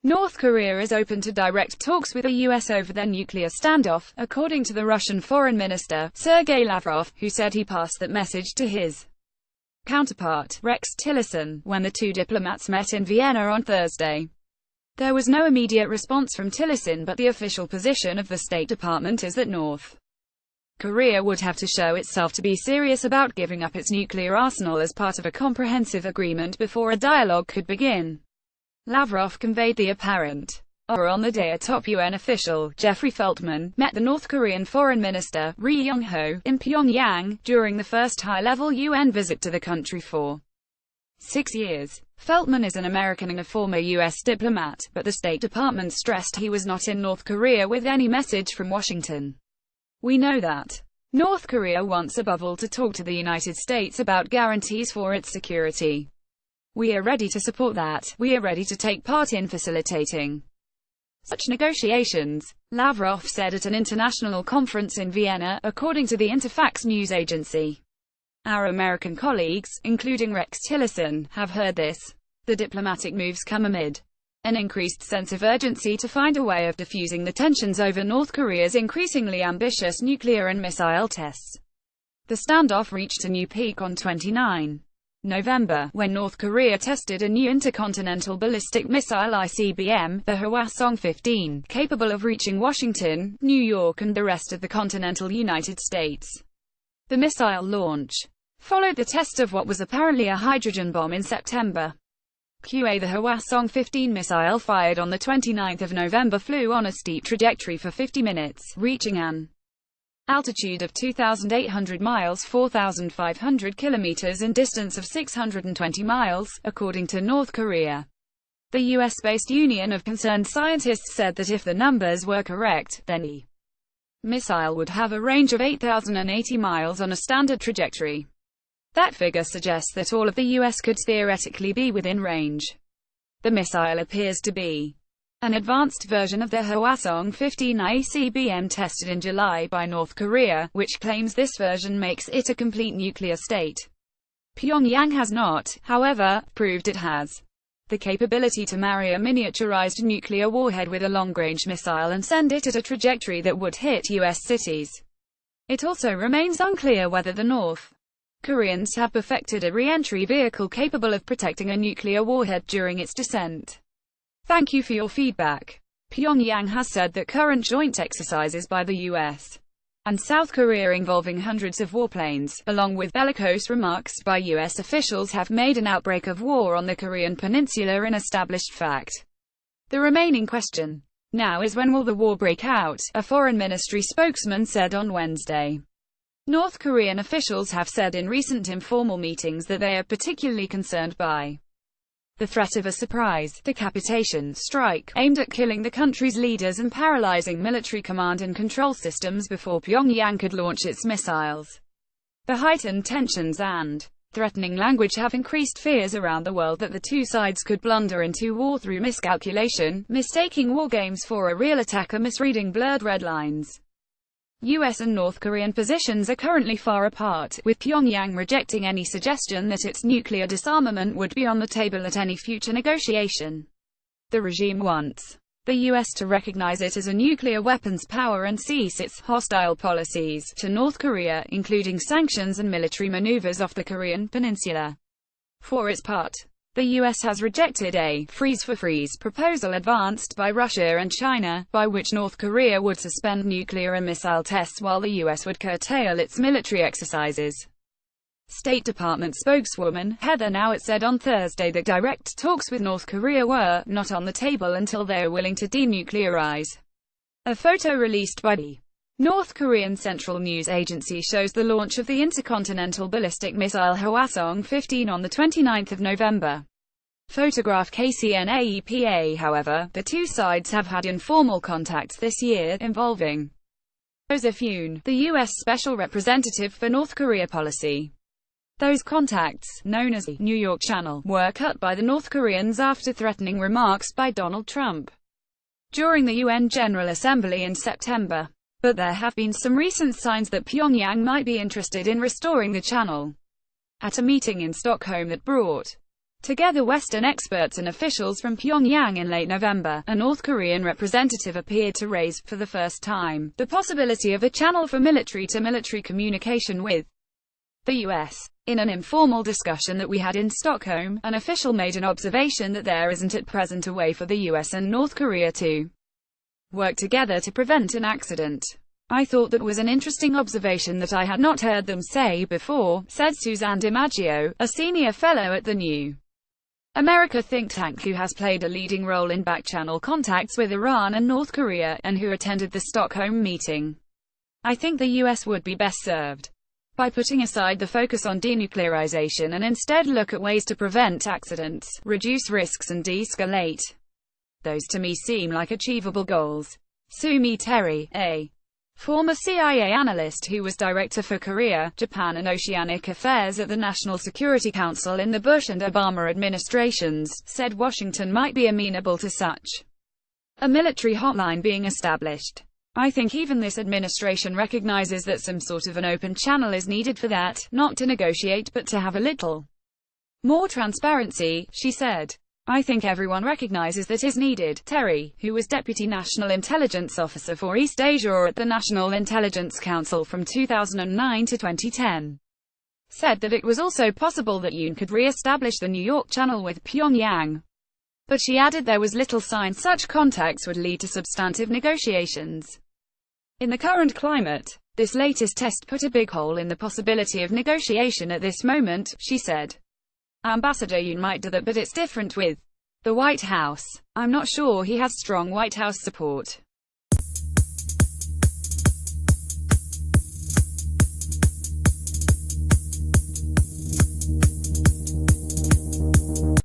North Korea is open to direct talks with the US over their nuclear standoff, according to the Russian Foreign Minister, Sergei Lavrov, who said he passed that message to his counterpart, Rex Tillerson, when the two diplomats met in Vienna on Thursday. There was no immediate response from Tillerson, but the official position of the State Department is that North Korea would have to show itself to be serious about giving up its nuclear arsenal as part of a comprehensive agreement before a dialogue could begin. Lavrov conveyed the apparent horror on the day a top UN official, Jeffrey Feltman, met the North Korean Foreign Minister, Ri Yongho, in Pyongyang, during the first high-level UN visit to the country for 6 years. Feltman is an American and a former US diplomat, but the State Department stressed he was not in North Korea with any message from Washington. "We know that North Korea wants above all to talk to the United States about guarantees for its security. We are ready to support that. We are ready to take part in facilitating such negotiations," Lavrov said at an international conference in Vienna, according to the Interfax news agency. "Our American colleagues, including Rex Tillerson, have heard this. The diplomatic moves come amid an increased sense of urgency to find a way of diffusing the tensions over North Korea's increasingly ambitious nuclear and missile tests." The standoff reached a new peak on 29 November, when North Korea tested a new intercontinental ballistic missile ICBM, the Hwasong-15, capable of reaching Washington, New York and the rest of the continental United States. The missile launch followed the test of what was apparently a hydrogen bomb in September. The Hwasong-15 missile, fired on the 29th of November, flew on a steep trajectory for 50 minutes, reaching an altitude of 2,800 miles 4,500 kilometers and distance of 620 miles, according to North Korea. The US-based Union of Concerned Scientists said that if the numbers were correct, then the missile would have a range of 8,080 miles on a standard trajectory. That figure suggests that all of the US could theoretically be within range. The missile appears to be an advanced version of the Hwasong-15 ICBM tested in July by North Korea, which claims this version makes it a complete nuclear state. Pyongyang has not, however, proved it has the capability to marry a miniaturized nuclear warhead with a long-range missile and send it at a trajectory that would hit US cities. It also remains unclear whether the North Koreans have perfected a re-entry vehicle capable of protecting a nuclear warhead during its descent. Thank you for your feedback. Pyongyang has said that current joint exercises by the US and South Korea involving hundreds of warplanes, along with bellicose remarks by US officials, have made an outbreak of war on the Korean peninsula an established fact. The remaining question now is, when will the war break out, a foreign ministry spokesman said on Wednesday. North Korean officials have said in recent informal meetings that they are particularly concerned by the threat of a surprise decapitation strike, aimed at killing the country's leaders and paralyzing military command and control systems before Pyongyang could launch its missiles. The heightened tensions and threatening language have increased fears around the world that the two sides could blunder into war through miscalculation, mistaking war games for a real attack or misreading blurred red lines. US and North Korean positions are currently far apart, with Pyongyang rejecting any suggestion that its nuclear disarmament would be on the table at any future negotiation. The regime wants the US to recognize it as a nuclear weapons power and cease its hostile policies to North Korea, including sanctions and military maneuvers off the Korean peninsula. For its part, the US has rejected a freeze-for-freeze proposal advanced by Russia and China, by which North Korea would suspend nuclear and missile tests while the US would curtail its military exercises. State Department spokeswoman Heather Nauert said on Thursday that direct talks with North Korea were not on the table until they are willing to denuclearize. A photo released by the North Korean Central News Agency shows the launch of the intercontinental ballistic missile Hwasong-15 on the 29th of November. Photograph KCNA-EPA. However, the two sides have had informal contacts this year, involving Joseph Yoon, the U.S. Special Representative for North Korea policy. Those contacts, known as the New York Channel, were cut by the North Koreans after threatening remarks by Donald Trump during the UN General Assembly in September. But there have been some recent signs that Pyongyang might be interested in restoring the channel. At a meeting in Stockholm that brought Together, Western experts and officials from Pyongyang in late November, a North Korean representative appeared to raise, for the first time, the possibility of a channel for military-to-military communication with the U.S. In an informal discussion that we had in Stockholm, an official made an observation that there isn't at present a way for the U.S. and North Korea to work together to prevent an accident. I thought that was an interesting observation that I had not heard them say before, said Suzanne DiMaggio, a senior fellow at the New America think tank who has played a leading role in back-channel contacts with Iran and North Korea, and who attended the Stockholm meeting. I think the U.S. would be best served by putting aside the focus on denuclearization and instead look at ways to prevent accidents, reduce risks and de-escalate. Those to me seem like achievable goals. Sumi Terry, a former CIA analyst who was director for Korea, Japan and Oceanic Affairs at the National Security Council in the Bush and Obama administrations, said Washington might be amenable to such a military hotline being established. I think even this administration recognizes that some sort of an open channel is needed for that, not to negotiate but to have a little more transparency, she said. I think everyone recognizes that is needed. Terry, who was Deputy National Intelligence Officer for East Asia at the National Intelligence Council from 2009 to 2010, said that it was also possible that Yoon could re-establish the New York channel with Pyongyang. But she added there was little sign such contacts would lead to substantive negotiations. In the current climate, this latest test put a big hole in the possibility of negotiation at this moment, she said. Ambassador Yoon might do that, but it's different with the White House. I'm not sure he has strong White House support.